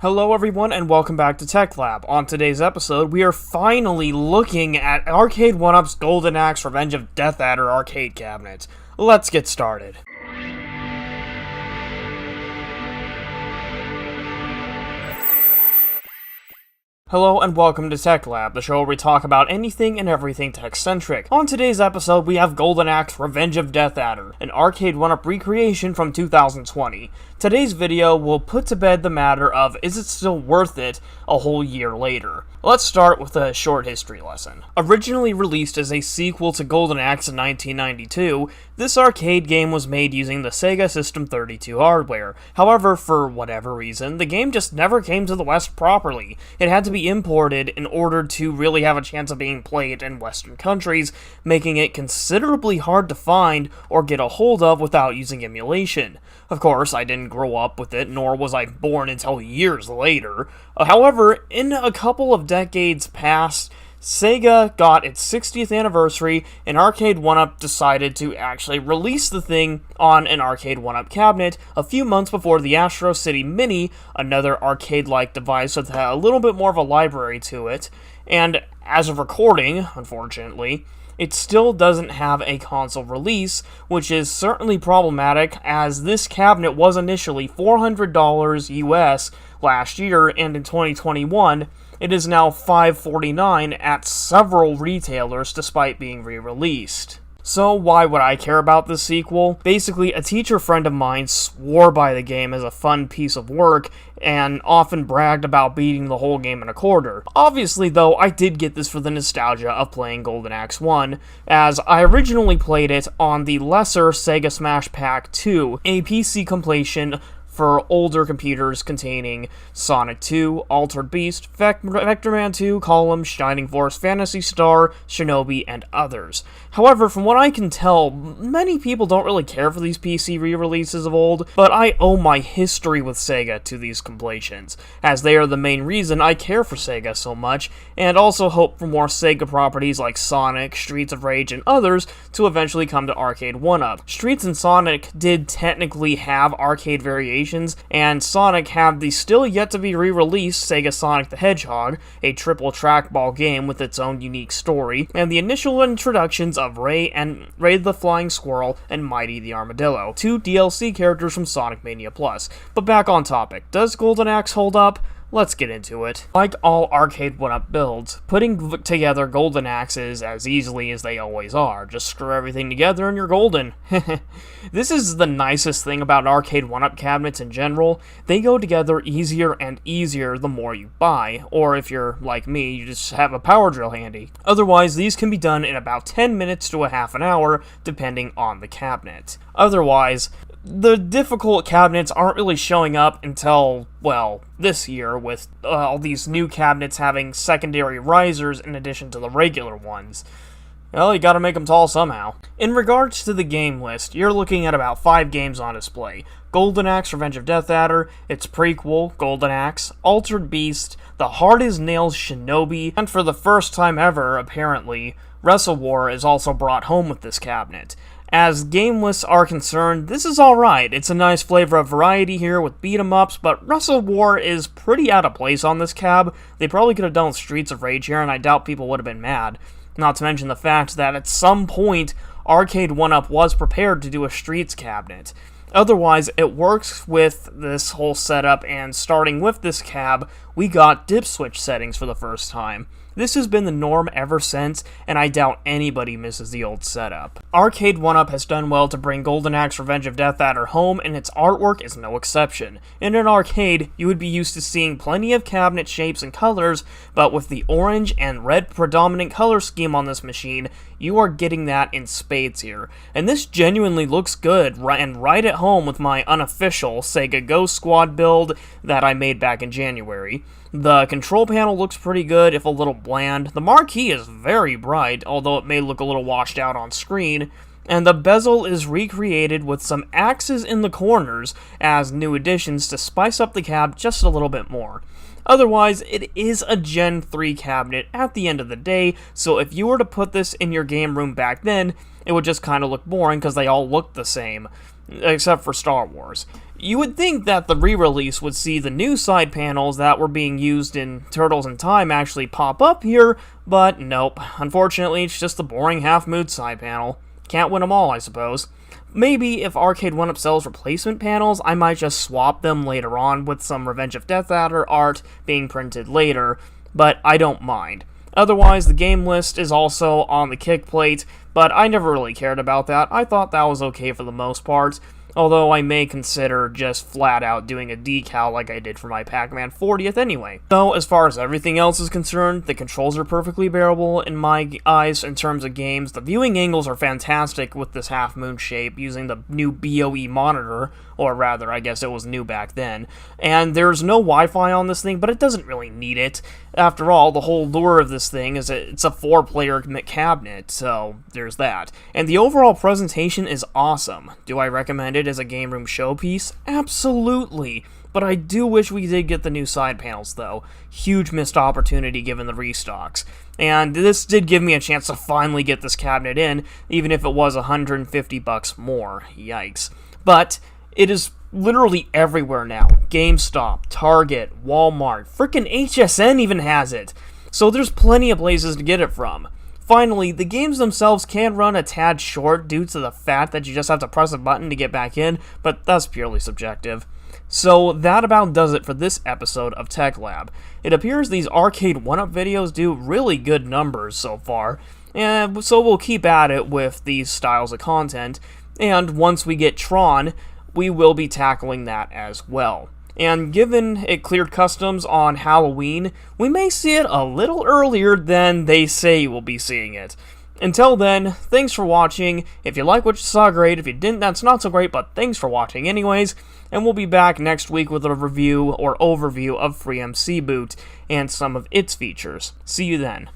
Hello everyone and welcome back to Tech Lab. On today's episode, we are finally looking at Arcade1up's Golden Axe Revenge of Death Adder arcade cabinet. Let's get started. Hello and welcome to Tech Lab, the show where we talk about anything and everything tech-centric. On today's episode, we have Golden Axe Revenge of Death Adder, an Arcade1up recreation from 2020. Today's video will put to bed the matter of, is it still worth it a whole year later? Let's start with a short history lesson. Originally released as a sequel to Golden Axe in 1992, this arcade game was made using the Sega System 32 hardware. However, for whatever reason, the game just never came to the West properly. It had to be imported in order to really have a chance of being played in Western countries, making it considerably hard to find or get a hold of without using emulation. Of course, I didn't grow up with it, nor was I born until years later. However, in a couple of decades past, Sega got its 60th anniversary, and Arcade1up decided to actually release the thing on an Arcade1up cabinet a few months before the Astro City Mini, another arcade-like device with a little bit more of a library to it. And as of recording, unfortunately, it still doesn't have a console release, which is certainly problematic as this cabinet was initially $400 US last year, and in 2021, it is now $549 at several retailers despite being re-released. So why would I care about this sequel? Basically, a teacher friend of mine swore by the game as a fun piece of work and often bragged about beating the whole game in a quarter. Obviously, though, I did get this for the nostalgia of playing Golden Axe 1, as I originally played it on the lesser Sega Smash Pack 2, a PC compilation for older computers containing Sonic 2, Altered Beast, Vector Man 2, Column, Shining Force, Phantasy Star, Shinobi, and others. However, from what I can tell, many people don't really care for these PC re-releases of old, but I owe my history with Sega to these compilations, as they are the main reason I care for Sega so much, and also hope for more Sega properties like Sonic, Streets of Rage, and others to eventually come to Arcade1up. Streets and Sonic did technically have arcade variations, and Sonic had the still yet to be re-released Sega Sonic the Hedgehog, a triple trackball game with its own unique story, and the initial introductions of Ray the Flying Squirrel and Mighty the Armadillo, two DLC characters from Sonic Mania Plus. But back on topic, does Golden Axe hold up? Let's get into it. Like all Arcade1up builds, putting together Golden Axes as easily as they always are. Just screw everything together and you're golden. This is the nicest thing about Arcade1up cabinets in general. They go together easier and easier the more you buy, or if you're like me, you just have a power drill handy. Otherwise, these can be done in about 10 minutes to a half an hour, depending on the cabinet. Otherwise, the difficult cabinets aren't really showing up until, well, this year, with all these new cabinets having secondary risers in addition to the regular ones. Well, you gotta make them tall somehow. In regards to the game list, you're looking at about 5 games on display. Golden Axe Revenge of Death Adder, its prequel, Golden Axe, Altered Beast, the Hard as Nails Shinobi, and for the first time ever, apparently, Wrestle War is also brought home with this cabinet. As game lists are concerned, this is alright. It's a nice flavor of variety here with beat-em-ups, but Wrestle War is pretty out of place on this cab. They probably could have done Streets of Rage here, and I doubt people would have been mad. Not to mention the fact that at some point, Arcade1up was prepared to do a Streets cabinet. Otherwise, it works with this whole setup, and starting with this cab, we got dip switch settings for the first time. This has been the norm ever since, and I doubt anybody misses the old setup. Arcade1up has done well to bring Golden Axe Revenge of Death Adder home, and its artwork is no exception. In an arcade, you would be used to seeing plenty of cabinet shapes and colors, but with the orange and red predominant color scheme on this machine, you are getting that in spades here. And this genuinely looks good, and right at home with my unofficial Sega Ghost Squad build that I made back in January. The control panel looks pretty good, if a little bland. The marquee is very bright, although it may look a little washed out on screen. And the bezel is recreated with some axes in the corners as new additions to spice up the cab just a little bit more. Otherwise, it is a Gen 3 cabinet at the end of the day, so if you were to put this in your game room back then, it would just kind of look boring because they all look the same. except for Star Wars. You would think that the re-release would see the new side panels that were being used in Turtles in Time actually pop up here, but nope. Unfortunately, it's just the boring half-moon side panel. Can't win them all, I suppose. Maybe if Arcade1up sells replacement panels, I might just swap them later on with some Revenge of Death Adder art being printed later, but I don't mind. Otherwise, the game list is also on the kick plate, but I never really cared about that. I thought that was okay for the most part, although I may consider just flat out doing a decal like I did for my Pac-Man 40th anyway. So, as far as everything else is concerned, the controls are perfectly bearable in my eyes in terms of games. The viewing angles are fantastic with this half-moon shape using the new BOE monitor, or rather, I guess it was new back then. And there's no Wi-Fi on this thing, but it doesn't really need it. After all, the whole lure of this thing is it's a 4-player cabinet, so there's that. And the overall presentation is awesome. Do I recommend it as a game room showpiece? Absolutely. But I do wish we did get the new side panels, though. Huge missed opportunity given the restocks. And this did give me a chance to finally get this cabinet in, even if it was $150 more. Yikes. But it is literally everywhere now. GameStop, Target, Walmart, frickin' HSN even has it. So there's plenty of places to get it from. Finally, the games themselves can run a tad short due to the fact that you just have to press a button to get back in, but that's purely subjective. So that about does it for this episode of Tech Lab. It appears these Arcade1up videos do really good numbers so far, and so we'll keep at it with these styles of content, and once we get Tron, we will be tackling that as well. And given it cleared customs on Halloween, we may see it a little earlier than they say we'll be seeing it. Until then, thanks for watching. If you like what you saw, great. If you didn't, that's not so great, but thanks for watching anyways. And we'll be back next week with a review or overview of FreeMC Boot and some of its features. See you then.